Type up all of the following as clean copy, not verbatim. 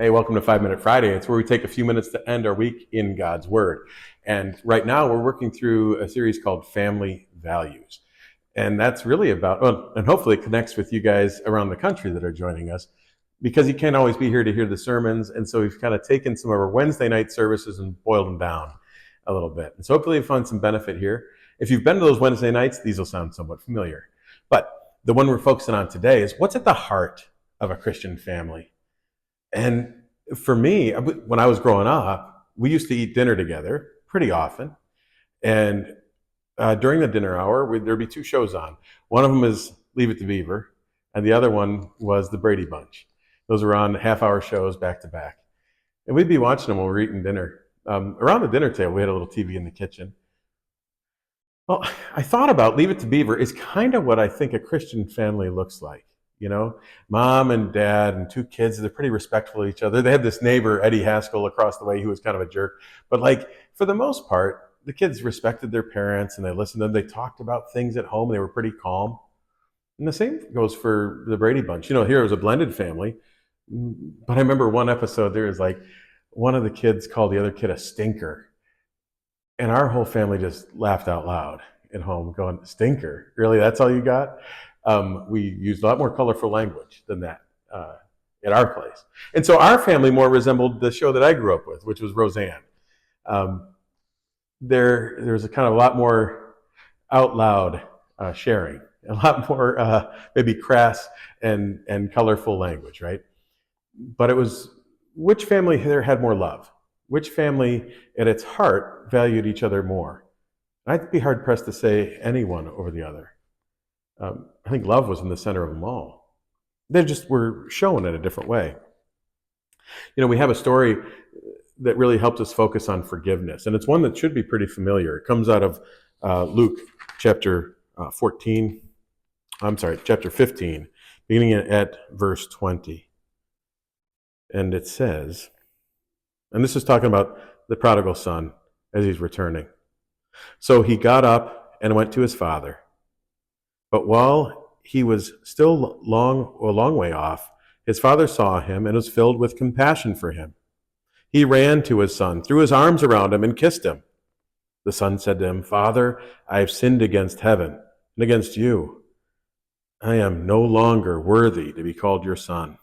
Hey, welcome to 5 Minute Friday. It's where we take a few minutes to end our week in God's Word. And right now we're working through a series called Family Values. And that's really about, well, and hopefully it connects with you guys around the country that are joining us, because you can't always be here to hear the sermons. And so we've kind of taken some of our Wednesday night services and boiled them down a little bit. And so hopefully you found some benefit here. If you've been to those Wednesday nights, these will sound somewhat familiar. But the one we're focusing on today is what's at the heart of a Christian family. And for me, when I was growing up, we used to eat dinner together pretty often. And during the dinner hour, there'd be two shows on. One of them is Leave It to Beaver, and the other one was The Brady Bunch. Those were on half-hour shows back to back. And we'd be watching them while we were eating dinner. Around the dinner table, we had a little TV in the kitchen. Well, I thought about Leave It to Beaver is kind of what I think a Christian family looks like. You know, mom and dad and two kids, they're pretty respectful of each other. They had this neighbor, Eddie Haskell, across the way who was kind of a jerk. But like, for the most part, the kids respected their parents and they listened to them. They talked about things at home. They were pretty calm. And the same goes for the Brady Bunch. You know, here it was a blended family. But I remember one episode, there was like, one of the kids called the other kid a stinker. And our whole family just laughed out loud at home, going, stinker? Really? That's all you got? We used a lot more colorful language than that at our place. And so our family more resembled the show that I grew up with, which was Rosanne. There's a kind of a lot more out loud sharing, a lot more maybe crass and colorful language, right? But it was which family here had more love? Which family at its heart valued each other more? I'd be hard pressed to say any one over the other. I think love was in the center of them all. They just were shown in a different way. You know, we have a story that really helps us focus on forgiveness, and it's one that should be pretty familiar. It comes out of Luke chapter 15, beginning at verse 20. And it says, and this is talking about the prodigal son as he's returning. So he got up and went to his father. But while he was still a long way off, his father saw him and was filled with compassion for him. He ran to his son, threw his arms around him, and kissed him. The son said to him, "Father, I have sinned against heaven and against you. I am no longer worthy to be called your son."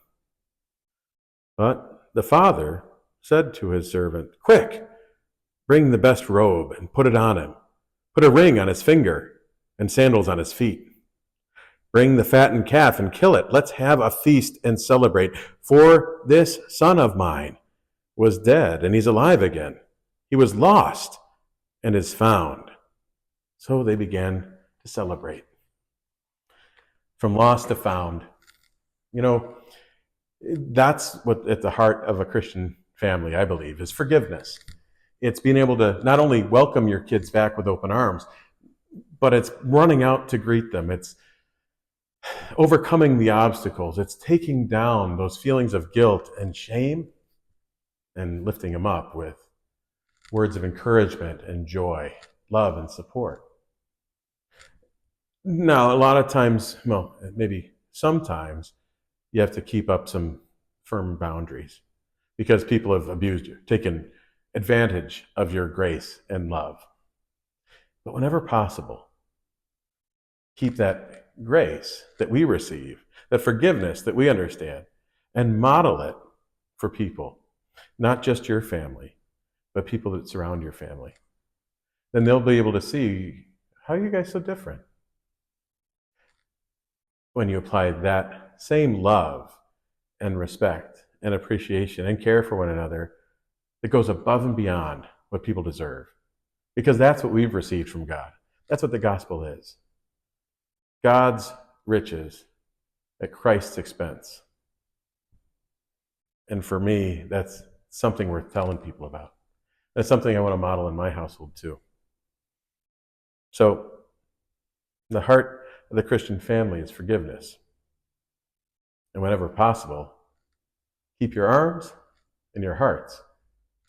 But the father said to his servant, "Quick, bring the best robe and put it on him. Put a ring on his finger and sandals on his feet. Bring the fattened calf and kill it. Let's have a feast and celebrate. For this son of mine was dead and he's alive again. He was lost and is found." So they began to celebrate. From lost to found. You know, that's what at the heart of a Christian family, I believe, is forgiveness. It's being able to not only welcome your kids back with open arms, but it's running out to greet them. It's overcoming the obstacles. It's taking down those feelings of guilt and shame and lifting them up with words of encouragement and joy, love and support. Now, a lot of times, well, maybe sometimes, you have to keep up some firm boundaries because people have abused you, taken advantage of your grace and love. But whenever possible, keep that grace that we receive, that forgiveness that we understand, and model it for people, not just your family, but people that surround your family. Then they'll be able to see, how are you guys so different? When you apply that same love and respect and appreciation and care for one another that goes above and beyond what people deserve. Because that's what we've received from God. That's what the gospel is. God's riches at Christ's expense. And for me, that's something worth telling people about. That's something I want to model in my household too. So, the heart of the Christian family is forgiveness. And whenever possible, keep your arms and your hearts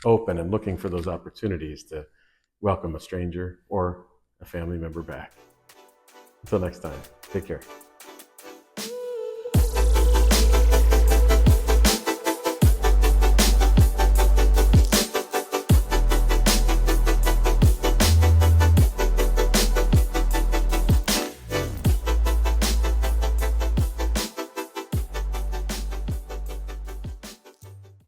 open and looking for those opportunities to welcome a stranger or a family member back. Until next time, take care.